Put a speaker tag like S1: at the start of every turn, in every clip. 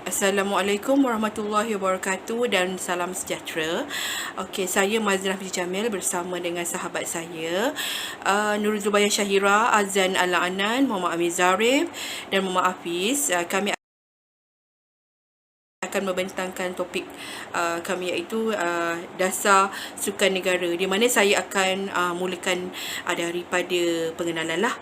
S1: Assalamualaikum warahmatullahi wabarakatuh dan salam sejahtera. Okey, saya Mazrah bin Jamil bersama dengan sahabat saya Nurul Zubaya Syahira, Azan Al-Anan, Muhammad Amir Zarif dan Muhammad Hafiz. Kami akan membentangkan topik kami iaitu dasar sukan negara, di mana saya akan mulakan daripada pengenalan lah,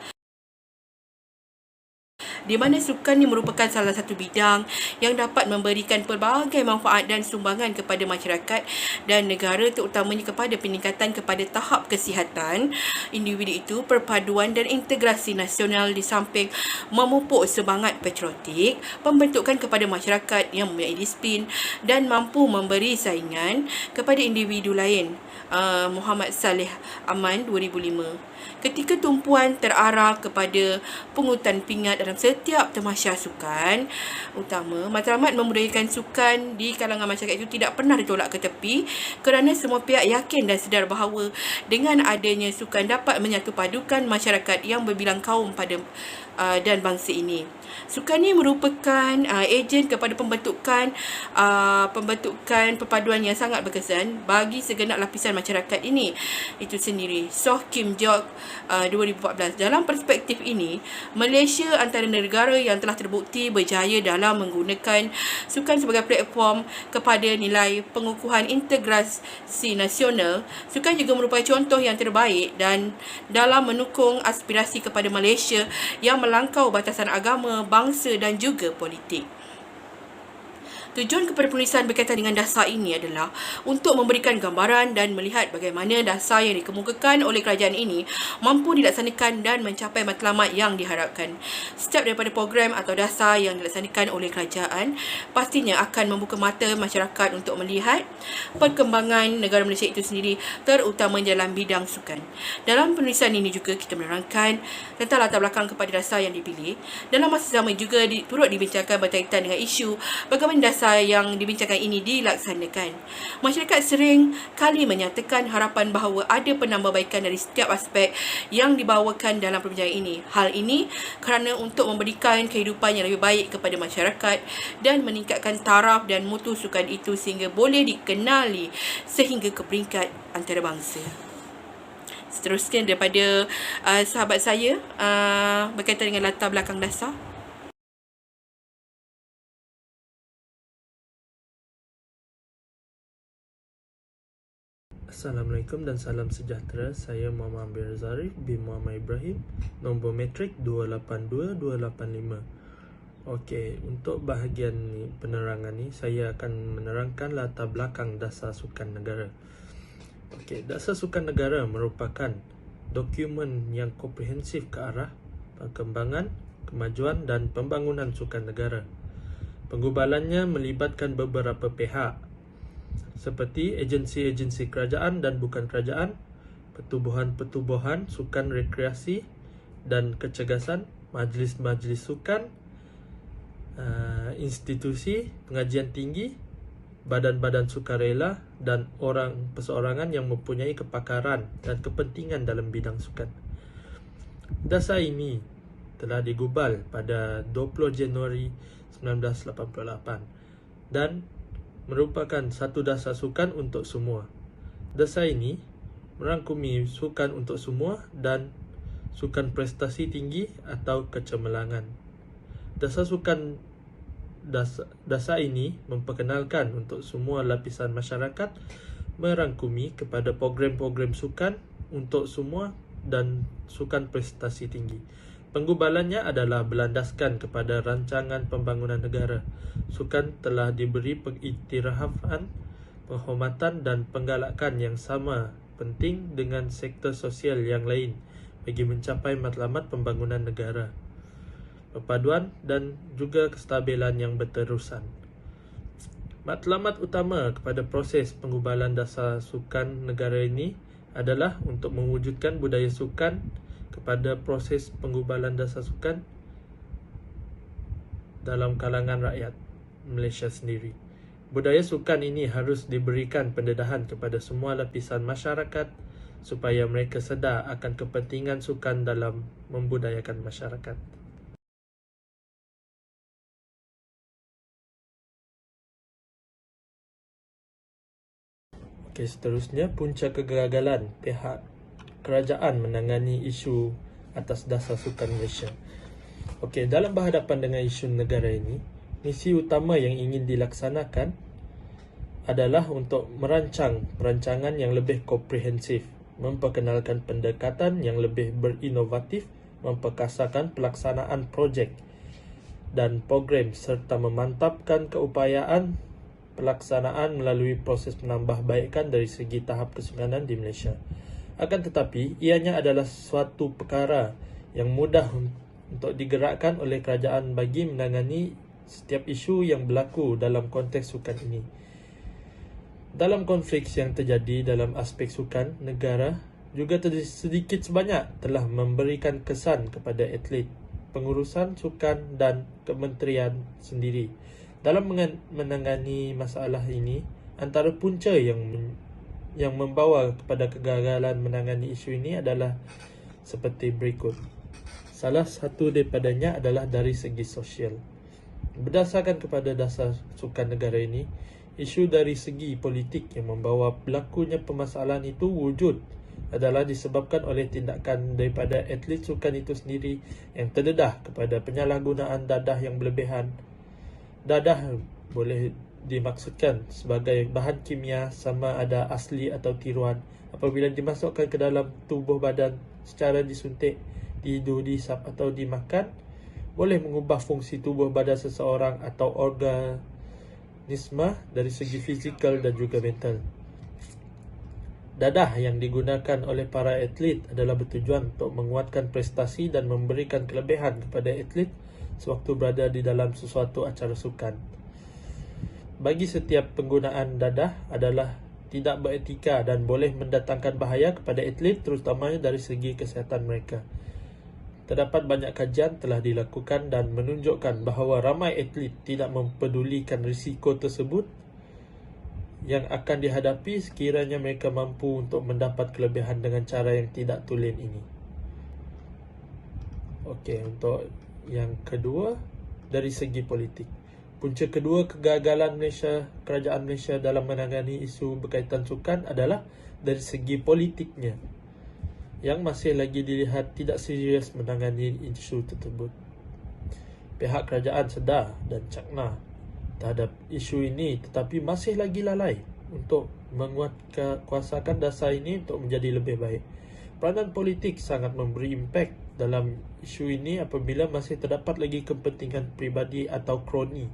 S1: di mana sukan ini merupakan salah satu bidang yang dapat memberikan pelbagai manfaat dan sumbangan kepada masyarakat dan negara, terutamanya kepada peningkatan kepada tahap kesihatan individu itu, perpaduan dan integrasi nasional, di samping memupuk semangat patriotik, pembentukan kepada masyarakat yang mempunyai disiplin dan mampu memberi saingan kepada individu lain. Muhammad Saleh Aman 2005. Ketika tumpuan terarah kepada pungutan pingat dalam setiap tamasya sukan utama, matlamat membudayakan sukan di kalangan masyarakat itu tidak pernah ditolak ke tepi, kerana semua pihak yakin dan sedar bahawa dengan adanya sukan dapat menyatu padukan masyarakat yang berbilang kaum pada dan bangsa ini. Sukan ini merupakan ejen kepada pembentukan perpaduan yang sangat berkesan bagi segenap lapisan masyarakat ini itu sendiri. Soh Kim Jok 2014. Dalam perspektif ini, Malaysia antara negara yang telah terbukti berjaya dalam menggunakan sukan sebagai platform kepada nilai pengukuhan integrasi nasional. Sukan juga merupakan contoh yang terbaik dan dalam menukung aspirasi kepada Malaysia yang melangkau batasan agama, bangsa dan juga politik. Tujuan kepada penulisan berkaitan dengan dasar ini adalah untuk memberikan gambaran dan melihat bagaimana dasar yang dikemukakan oleh kerajaan ini mampu dilaksanakan dan mencapai matlamat yang diharapkan. Setiap daripada program atau dasar yang dilaksanakan oleh kerajaan pastinya akan membuka mata masyarakat untuk melihat perkembangan negara Malaysia itu sendiri, terutama dalam bidang sukan. Dalam penulisan ini juga kita menerangkan tentang latar belakang kepada dasar yang dipilih. Dalam masa sama juga turut dibincangkan berkaitan dengan isu bagaimana dasar yang dibincangkan ini dilaksanakan. Masyarakat sering kali menyatakan harapan bahawa ada penambahbaikan dari setiap aspek yang dibawakan dalam perbincangan ini. Hal ini kerana untuk memberikan kehidupan yang lebih baik kepada masyarakat dan meningkatkan taraf dan mutu sukan itu sehingga boleh dikenali sehingga ke peringkat antarabangsa. Seterusnya daripada sahabat saya berkaitan dengan latar belakang dasar.
S2: Assalamualaikum dan salam sejahtera. Saya Muhammad Amir Zarif bin Muhammad Ibrahim, nombor metrik 282285. Okey, untuk bahagian penerangan ni saya akan menerangkan latar belakang dasar sukan negara. Okey, dasar sukan negara merupakan dokumen yang komprehensif ke arah perkembangan, kemajuan dan pembangunan sukan negara. Penggubalannya melibatkan beberapa pihak seperti agensi-agensi kerajaan dan bukan kerajaan, pertubuhan-pertubuhan sukan rekreasi dan kecergasan, majlis-majlis sukan, institusi pengajian tinggi, badan-badan sukarela dan orang perseorangan yang mempunyai kepakaran dan kepentingan dalam bidang sukan. Dasar ini telah digubal pada 20 Januari 1988 dan merupakan satu dasar sukan untuk semua. Dasar ini merangkumi sukan untuk semua dan sukan prestasi tinggi atau kecemerlangan. Dasar ini memperkenalkan untuk semua lapisan masyarakat, merangkumi kepada program-program sukan untuk semua dan sukan prestasi tinggi. Penggubalannya adalah berlandaskan kepada rancangan pembangunan negara. Sukan telah diberi pengiktirafan, penghormatan dan penggalakan yang sama penting dengan sektor sosial yang lain bagi mencapai matlamat pembangunan negara, perpaduan dan juga kestabilan yang berterusan. Matlamat utama kepada proses penggubalan dasar sukan negara ini adalah untuk mewujudkan budaya sukan kepada proses penggubalan dasar sukan dalam kalangan rakyat Malaysia sendiri. Budaya sukan ini harus diberikan pendedahan kepada semua lapisan masyarakat supaya mereka sedar akan kepentingan sukan dalam membudayakan masyarakat. Okey, seterusnya punca kegagalan pihak kerajaan menangani isu atas dasar sukan Malaysia. Okey, dalam berhadapan dengan isu negara ini, misi utama yang ingin dilaksanakan adalah untuk merancang perancangan yang lebih komprehensif, memperkenalkan pendekatan yang lebih berinovatif, memperkasakan pelaksanaan projek dan program serta memantapkan keupayaan pelaksanaan melalui proses penambahbaikan dari segi tahap kesukanan di Malaysia. Akan tetapi, ianya adalah suatu perkara yang mudah untuk digerakkan oleh kerajaan bagi menangani setiap isu yang berlaku dalam konteks sukan ini. Dalam konflik yang terjadi dalam aspek sukan, negara juga sedikit sebanyak telah memberikan kesan kepada atlet, pengurusan sukan dan kementerian sendiri. Dalam menangani masalah ini, antara punca yang membawa kepada kegagalan menangani isu ini adalah seperti berikut. Salah satu daripadanya adalah dari segi sosial. Berdasarkan kepada dasar sukan negara ini, isu dari segi politik yang membawa berlakunya permasalahan itu wujud adalah disebabkan oleh tindakan daripada atlet sukan itu sendiri yang terdedah kepada penyalahgunaan dadah yang berlebihan. Dadah boleh dimaksudkan sebagai bahan kimia sama ada asli atau tiruan apabila dimasukkan ke dalam tubuh badan secara disuntik, dihidu, dihisap atau dimakan, boleh mengubah fungsi tubuh badan seseorang atau organisme dari segi fizikal dan juga mental. Dadah yang digunakan oleh para atlet adalah bertujuan untuk menguatkan prestasi dan memberikan kelebihan kepada atlet sewaktu berada di dalam sesuatu acara sukan. Bagi setiap penggunaan dadah adalah tidak beretika dan boleh mendatangkan bahaya kepada atlet terutamanya dari segi kesihatan mereka. Terdapat banyak kajian telah dilakukan dan menunjukkan bahawa ramai atlet tidak mempedulikan risiko tersebut yang akan dihadapi sekiranya mereka mampu untuk mendapat kelebihan dengan cara yang tidak tulen ini. Okey, untuk yang kedua, dari segi politik. Punca kedua kegagalan kerajaan Malaysia dalam menangani isu berkaitan sukan adalah dari segi politiknya, yang masih lagi dilihat tidak serius menangani isu tersebut. Pihak kerajaan sedar dan cakna terhadap isu ini tetapi masih lagi lalai untuk menguatkuasakan dasar ini untuk menjadi lebih baik. Peranan politik sangat memberi impak dalam isu ini apabila masih terdapat lagi kepentingan peribadi atau kroni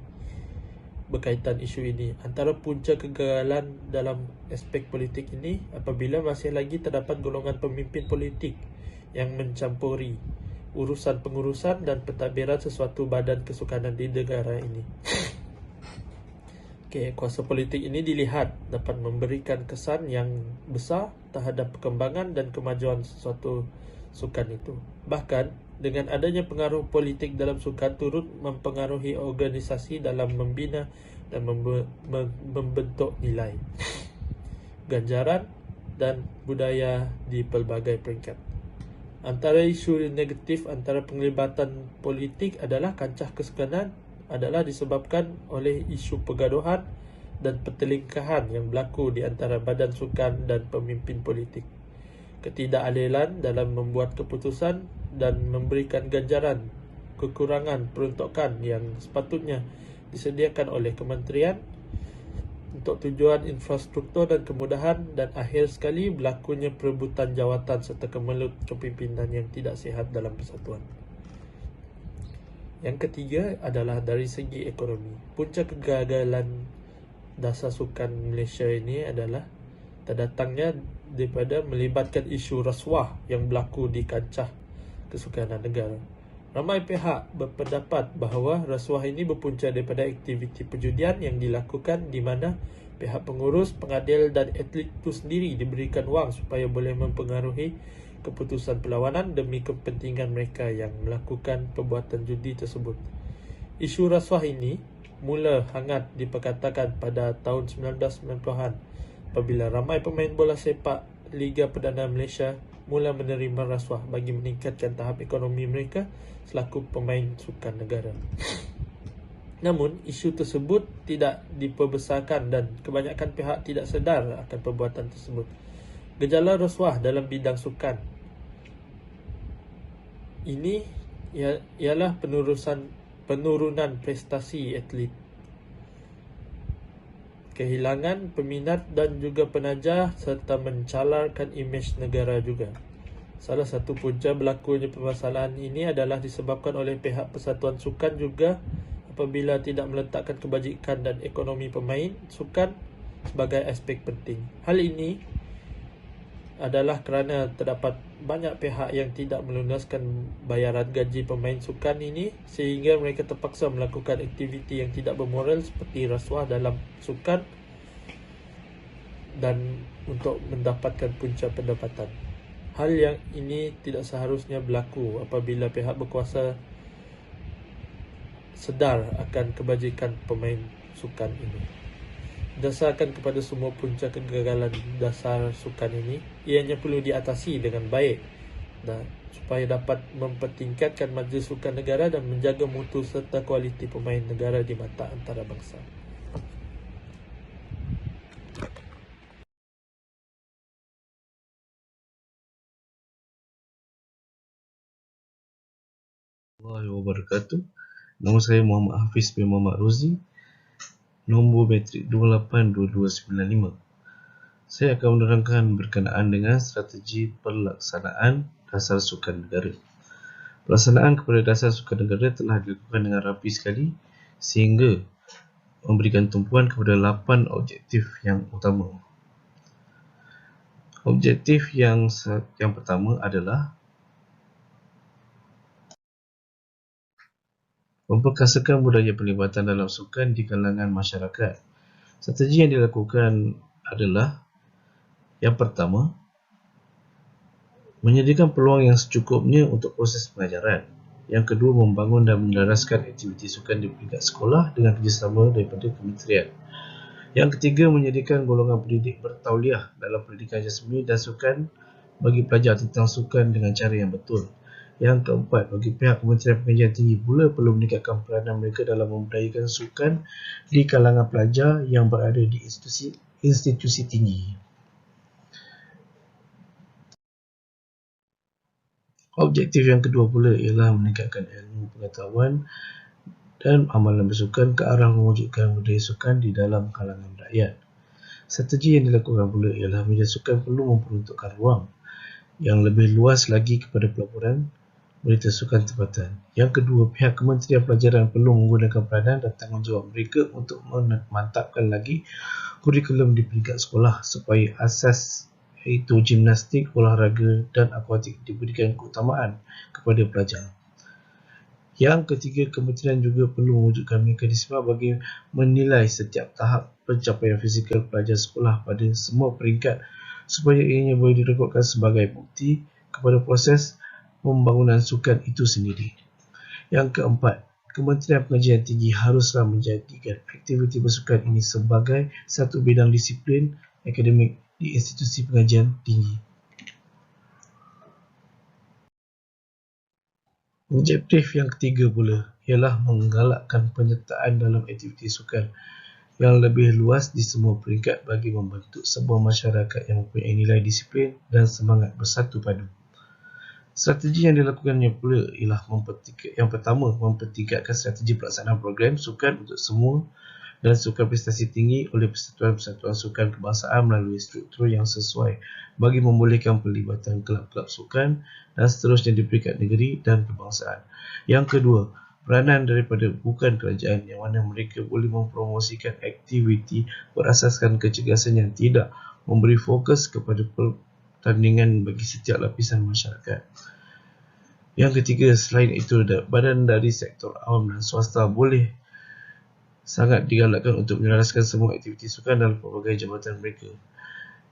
S2: berkaitan isu ini. Antara punca kegagalan dalam aspek politik ini apabila masih lagi terdapat golongan pemimpin politik yang mencampuri urusan pengurusan dan pentadbiran sesuatu badan kesukanan di negara ini. Kuasa politik ini dilihat dapat memberikan kesan yang besar terhadap perkembangan dan kemajuan sesuatu sukan itu. Bahkan, dengan adanya pengaruh politik dalam sukan turut mempengaruhi organisasi dalam membina dan membentuk nilai, ganjaran dan budaya di pelbagai peringkat. Antara isu negatif antara penglibatan politik adalah kancah kesukanan adalah disebabkan oleh isu pergaduhan dan pertelingkahan yang berlaku di antara badan sukan dan pemimpin politik. Ketidakadilan dalam membuat keputusan dan memberikan ganjaran kekurangan peruntukan yang sepatutnya disediakan oleh kementerian untuk tujuan infrastruktur dan kemudahan, dan akhir sekali berlakunya perebutan jawatan serta kemelut kepimpinan yang tidak sihat dalam persatuan. Yang ketiga adalah dari segi ekonomi. Punca kegagalan dasar sukan Malaysia ini adalah terdatangnya daripada melibatkan isu rasuah yang berlaku di kancah kesukanan negara. Ramai pihak berpendapat bahawa rasuah ini berpunca daripada aktiviti perjudian yang dilakukan di mana pihak pengurus, pengadil dan atlet itu sendiri diberikan wang supaya boleh mempengaruhi keputusan perlawanan demi kepentingan mereka yang melakukan perbuatan judi tersebut. Isu rasuah ini mula hangat diperkatakan pada tahun 1990-an apabila ramai pemain bola sepak Liga Perdana Malaysia mula menerima rasuah bagi meningkatkan tahap ekonomi mereka selaku pemain sukan negara. Namun, isu tersebut tidak diperbesarkan dan kebanyakan pihak tidak sedar akan perbuatan tersebut. Gejala rasuah dalam bidang sukan ini ialah penurunan prestasi atlet, kehilangan peminat dan juga penaja serta mencalarkan imej negara juga. Salah satu punca berlakunya permasalahan ini adalah disebabkan oleh pihak Persatuan Sukan juga apabila tidak meletakkan kebajikan dan ekonomi pemain sukan sebagai aspek penting. Hal ini adalah kerana terdapat banyak pihak yang tidak melunaskan bayaran gaji pemain sukan ini sehingga mereka terpaksa melakukan aktiviti yang tidak bermoral seperti rasuah dalam sukan dan untuk mendapatkan punca pendapatan. Hal yang ini tidak seharusnya berlaku apabila pihak berkuasa sedar akan kebajikan pemain sukan ini. Berdasarkan kepada semua punca kegagalan dasar sukan ini, ianya perlu diatasi dengan baik dan supaya dapat mempertingkatkan majlis sukan negara dan menjaga mutu serta kualiti pemain negara di mata antarabangsa.
S3: Warahmatullahi wabarakatuh. Nama saya Muhammad Hafiz bin Muhammad Rozi, nombor metrik 282295. Saya akan menerangkan berkenaan dengan strategi pelaksanaan dasar sukan negara. Pelaksanaan kepada dasar sukan negara telah dilakukan dengan rapi sekali sehingga memberikan tumpuan kepada 8 objektif yang utama. Objektif yang pertama adalah memperkasakan budaya pelibatan dalam sukan di kalangan masyarakat. Strategi yang dilakukan adalah yang pertama, menyediakan peluang yang secukupnya untuk proses pengajaran. Yang kedua, membangun dan mendaraskan aktiviti sukan di peringkat sekolah dengan kerjasama daripada kementerian. Yang ketiga, menyediakan golongan pendidik bertauliah dalam pendidikan jasmani dan sukan bagi pelajar tentang sukan dengan cara yang betul. Yang keempat, bagi pihak Kementerian Pengajian Tinggi pula perlu meningkatkan peranan mereka dalam membudayakan sukan di kalangan pelajar yang berada di institusi tinggi. Objektif yang kedua pula ialah meningkatkan ilmu pengetahuan dan amalan bersukan ke arah mewujudkan budaya sukan di dalam kalangan rakyat. Strategi yang dilakukan pula ialah media sukan perlu memperuntukkan ruang yang lebih luas lagi kepada pelaburan berita sukan tempatan. Yang kedua, pihak Kementerian Pelajaran perlu menggunakan peranan dan tanggungjawab mereka untuk memantapkan lagi kurikulum di peringkat sekolah supaya asas iaitu gimnastik, olahraga dan akuatik diberikan keutamaan kepada pelajar. Yang ketiga, kementerian juga perlu mewujudkan mekanisme bagi menilai setiap tahap pencapaian fizikal pelajar sekolah pada semua peringkat supaya ianya boleh direkodkan sebagai bukti kepada proses pembangunan sukan itu sendiri. Yang keempat, Kementerian Pengajian Tinggi haruslah menjadikan aktiviti bersukan ini sebagai satu bidang disiplin akademik di institusi pengajian tinggi. Objektif yang ketiga pula ialah menggalakkan penyertaan dalam aktiviti sukan yang lebih luas di semua peringkat bagi membentuk sebuah masyarakat yang mempunyai nilai disiplin dan semangat bersatu padu. Strategi yang dilakukannya pula ialah yang pertama, mempertingkatkan strategi pelaksanaan program sukan untuk semua dan sukan prestasi tinggi oleh persatuan-persatuan sukan kebangsaan melalui struktur yang sesuai bagi membolehkan pelibatan kelab-kelab sukan dan seterusnya di peringkat negeri dan kebangsaan. Yang kedua, peranan daripada bukan kerajaan yang mana mereka boleh mempromosikan aktiviti berasaskan kecergasan yang tidak memberi fokus kepada pertandingan bagi setiap lapisan masyarakat. Yang ketiga, selain itu, badan dari sektor awam dan swasta boleh sangat digalakkan untuk menyelaraskan semua aktiviti sukan dalam pelbagai jabatan mereka.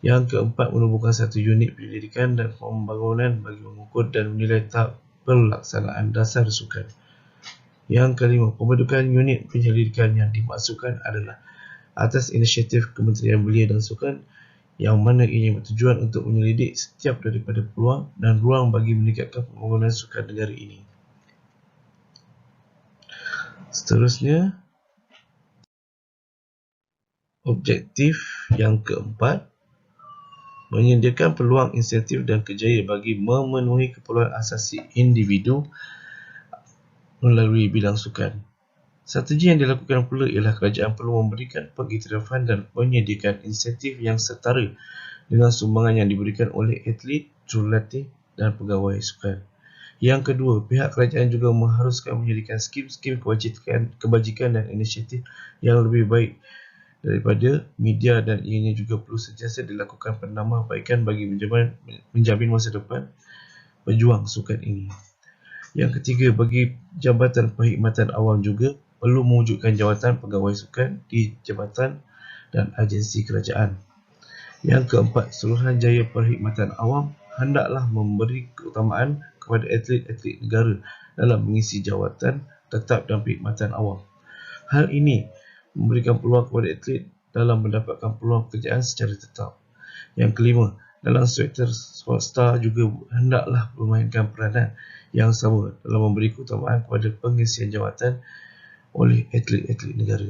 S3: Yang keempat, menubuhkan satu unit penyelidikan dan pembangunan bagi mengukur dan menilai tahap pelaksanaan dasar sukan. Yang kelima, pembentukan unit penyelidikan yang dimaksudkan adalah atas inisiatif Kementerian Belia dan Sukan yang mana ia bertujuan untuk menyelidik setiap daripada peluang dan ruang bagi meningkatkan pembangunan sukan negara ini. Seterusnya, Objektif yang keempat, menyediakan peluang insentif dan kerjaya bagi memenuhi keperluan asasi individu melalui bidang sukan. Strategi yang dilakukan pula ialah kerajaan perlu memberikan pengiktirafan dan menyediakan insentif yang setara dengan sumbangan yang diberikan oleh atlet, jurulatih dan pegawai sukan. Yang kedua, pihak kerajaan juga mengharuskan menyediakan skim-skim kebajikan dan inisiatif yang lebih baik daripada media, dan ianya juga perlu sentiasa dilakukan penambahbaikan bagi menjamin masa depan pejuang sukan ini. Yang ketiga, bagi Jabatan Perkhidmatan Awam juga perlu mewujudkan jawatan pegawai sukan di jabatan dan agensi kerajaan. Yang keempat, Suruhanjaya Perkhidmatan Awam hendaklah memberi keutamaan kepada atlet-atlet negara dalam mengisi jawatan tetap dan perkhidmatan awam. Hal ini memberikan peluang kepada atlet dalam mendapatkan peluang pekerjaan secara tetap. Yang kelima, dalam sektor swasta juga hendaklah memainkan peranan yang sama dalam memberi keutamaan kepada pengisian jawatan oleh atlet-atlet negara.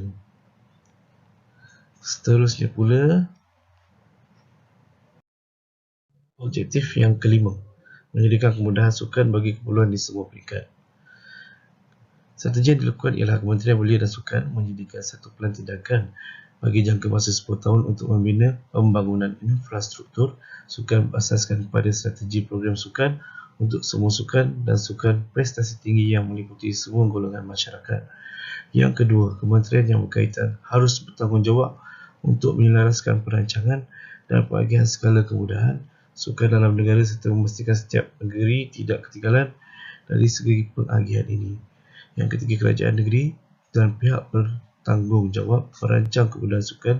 S3: Seterusnya pula, objektif yang kelima, menyediakan kemudahan sukan bagi keperluan di semua peringkat. Strategi yang dilakukan ialah Kementerian Belia dan Sukan menyediakan satu pelan tindakan bagi jangka masa 10 tahun untuk membina pembangunan infrastruktur sukan berasaskan kepada strategi program sukan untuk semua sukan dan sukan prestasi tinggi yang meliputi semua golongan masyarakat. Yang kedua, kementerian yang berkaitan harus bertanggungjawab untuk menyelaraskan perancangan dan pengagihan segala kemudahan sukan dalam negara serta memastikan setiap negeri tidak ketinggalan dari segi pengagihan ini. Yang ketiga, kerajaan negeri dan pihak bertanggungjawab merancang kemudahan sukan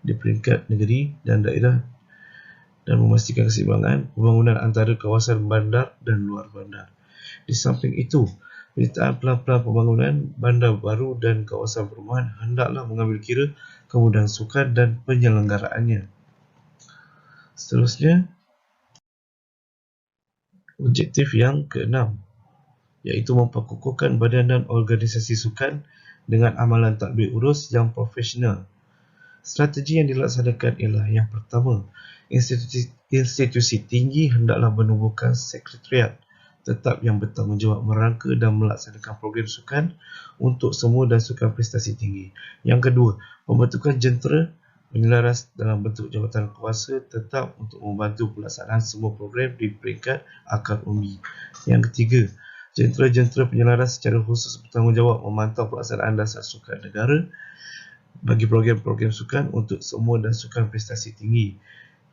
S3: di peringkat negeri dan daerah dan memastikan keseimbangan pembangunan antara kawasan bandar dan luar bandar. Di samping itu, penyertaan pelan-pelan pembangunan bandar baru dan kawasan perumahan hendaklah mengambil kira kemudahan sukan dan penyelenggaraannya. Seterusnya, objektif yang keenam, iaitu memperkukuhkan badan dan organisasi sukan dengan amalan tadbir urus yang profesional. Strategi yang dilaksanakan ialah yang pertama, institusi tinggi hendaklah menubuhkan sekretariat tetap yang bertanggungjawab merangka dan melaksanakan program sukan untuk semua dan sukan prestasi tinggi. Yang kedua, pembentukan jentera menyelaras dalam bentuk jawatan kuasa tetap untuk membantu pelaksanaan semua program di peringkat akar umbi. Yang ketiga, jentera-jentera penyelaras secara khusus bertanggungjawab memantau pelaksanaan dasar sukan negara bagi program-program sukan untuk semua dan sukan prestasi tinggi.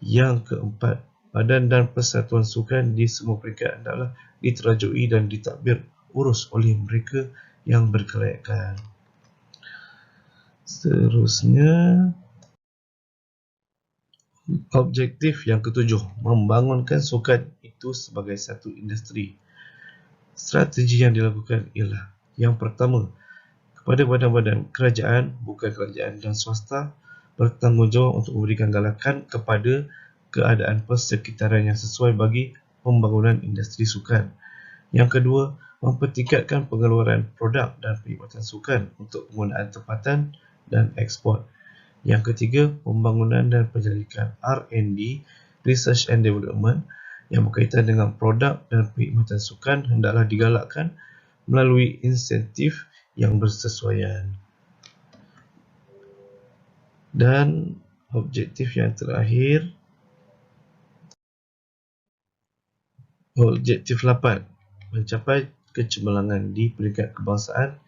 S3: Yang keempat, badan dan persatuan sukan di semua peringkat hendaklah diterajui dan ditadbir urus oleh mereka yang berkelayakan. Seterusnya, objektif yang ketujuh, membangunkan sukan itu sebagai satu industri. Strategi yang dilakukan ialah yang pertama, kepada badan-badan kerajaan, bukan kerajaan dan swasta, bertanggungjawab untuk memberikan galakan kepada keadaan persekitaran yang sesuai bagi pembangunan industri sukan. Yang kedua, mempertingkatkan pengeluaran produk dan perkhidmatan sukan untuk penggunaan tempatan dan ekspor. Yang ketiga, pembangunan dan penyelidikan R&D, Research and Development, yang berkaitan dengan produk dan perkhidmatan sukan hendaklah digalakkan melalui insentif yang bersesuaian. Dan objektif yang terakhir, objektif 8, mencapai kecemerlangan di peringkat kebangsaan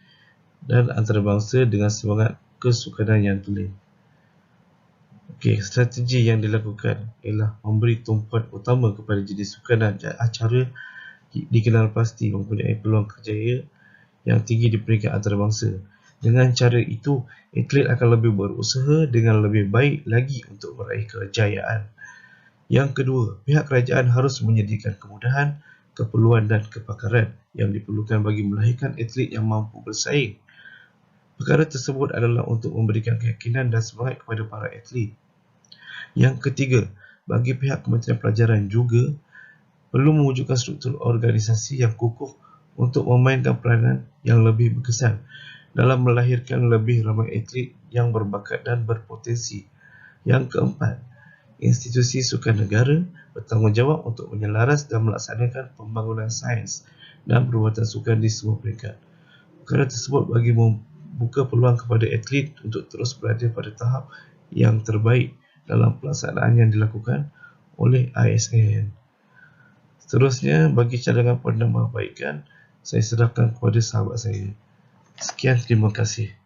S3: dan antarabangsa dengan semangat kesukanan yang tulen. Strategi yang dilakukan ialah memberi tumpuan utama kepada jenis sukan dan acara dikenal pasti mempunyai peluang kerjaya yang tinggi di peringkat antarabangsa. Dengan cara itu, atlet akan lebih berusaha dengan lebih baik lagi untuk meraih kejayaan. Yang kedua, pihak kerajaan harus menyediakan kemudahan, keperluan dan kepakaran yang diperlukan bagi melahirkan atlet yang mampu bersaing. Perkara tersebut adalah untuk memberikan keyakinan dan semangat kepada para atlet. Yang ketiga, bagi pihak Kementerian Pelajaran juga perlu mewujudkan struktur organisasi yang kukuh untuk memainkan peranan yang lebih berkesan dalam melahirkan lebih ramai atlet yang berbakat dan berpotensi. Yang keempat, institusi sukan negara bertanggungjawab untuk menyelaras dan melaksanakan pembangunan sains dan perubatan sukan di semua peringkat. Perkara tersebut bagi membuka peluang kepada atlet untuk terus berada pada tahap yang terbaik dalam pelaksanaan yang dilakukan oleh ISN. Seterusnya, bagi cadangan penambahbaikan, saya serahkan kepada sahabat saya. Sekian, terima kasih.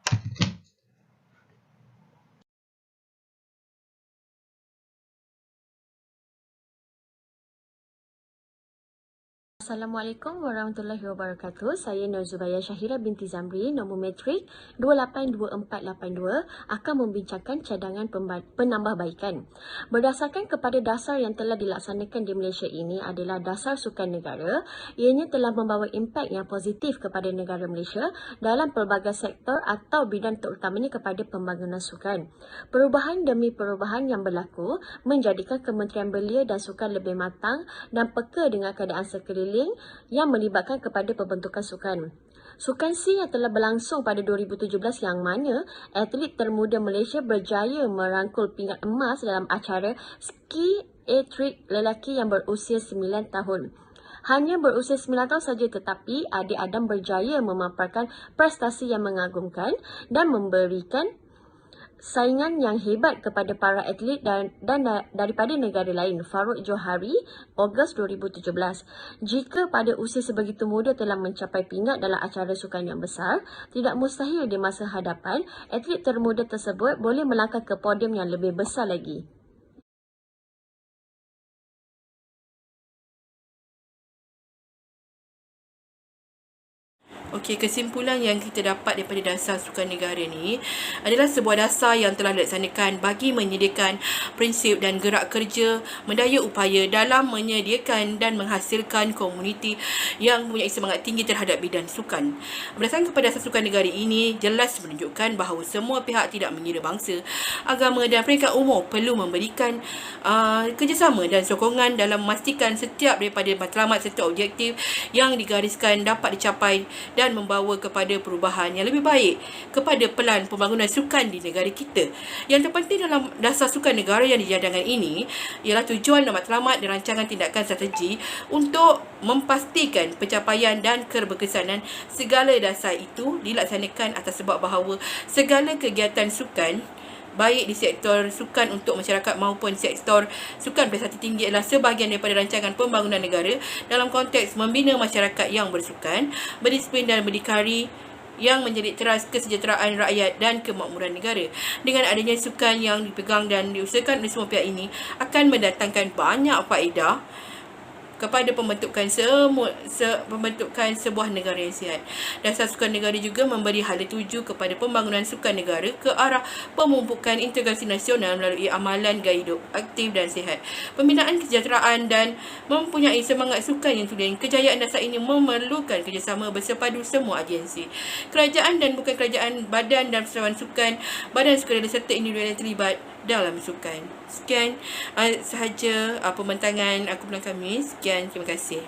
S4: Assalamualaikum warahmatullahi wabarakatuh. Saya Nur Zubaya Syahira binti Zamri, nombor matrik 282482 akan membincangkan cadangan penambahbaikan. Berdasarkan kepada dasar yang telah dilaksanakan di Malaysia ini adalah dasar sukan negara, ianya telah membawa impak yang positif kepada negara Malaysia dalam pelbagai sektor atau bidang terutamanya kepada pembangunan sukan. Perubahan demi perubahan yang berlaku menjadikan Kementerian Belia dan Sukan lebih matang dan peka dengan keadaan sekeliling yang melibatkan kepada pembentukan sukan. Sukan SEA yang telah berlangsung pada 2017 yang mana atlet termuda Malaysia berjaya merangkul pingat emas dalam acara ski atlet lelaki yang berusia 9 tahun. Hanya berusia 9 tahun saja tetapi Adik Adam berjaya memaparkan prestasi yang mengagumkan dan memberikan saingan yang hebat kepada para atlet dan daripada negara lain. Farouk Johari, Ogos 2017. Jika pada usia sebegitu muda telah mencapai pingat dalam acara sukan yang besar, tidak mustahil di masa hadapan, atlet termuda tersebut boleh melangkah ke podium yang lebih besar lagi.
S1: Okey, kesimpulan yang kita dapat daripada dasar sukan negara ni adalah sebuah dasar yang telah dilaksanakan bagi menyediakan prinsip dan gerak kerja mendaya upaya dalam menyediakan dan menghasilkan komuniti yang mempunyai semangat tinggi terhadap bidang sukan. Berdasarkan kepada dasar sukan negara ini jelas menunjukkan bahawa semua pihak tidak mengira bangsa, agama dan peringkat umur perlu memberikan kerjasama dan sokongan dalam memastikan setiap daripada matlamat serta objektif yang digariskan dapat dicapai dan membawa kepada perubahan yang lebih baik kepada pelan pembangunan sukan di negara kita. Yang terpenting dalam dasar sukan negara yang dijadangkan ini ialah tujuan dan matlamat dan rancangan tindakan strategi untuk memastikan pencapaian dan keberkesanan segala dasar itu dilaksanakan atas sebab bahawa segala kegiatan sukan baik di sektor sukan untuk masyarakat maupun sektor sukan prestasi tinggi adalah sebahagian daripada rancangan pembangunan negara dalam konteks membina masyarakat yang bersukan, berdisiplin dan berdikari yang menjadi teras kesejahteraan rakyat dan kemakmuran negara. Dengan adanya sukan yang dipegang dan diusahakan oleh semua pihak ini akan mendatangkan banyak faedah kepada pembentukan sebuah negara yang sihat. Dasar sukan negara juga memberi hala tuju kepada pembangunan sukan negara ke arah pemumpukan integrasi nasional melalui amalan gaya hidup aktif dan sihat, pembinaan kesejahteraan dan mempunyai semangat sukan yang tulen. Kejayaan dasar ini memerlukan kerjasama bersepadu semua agensi, kerajaan dan bukan kerajaan, badan dan persatuan sukan, badan sukarela serta individu yang terlibat dalam sukan. Sekian sahaja pembentangan aku bulan Khamis. Sekian, terima kasih.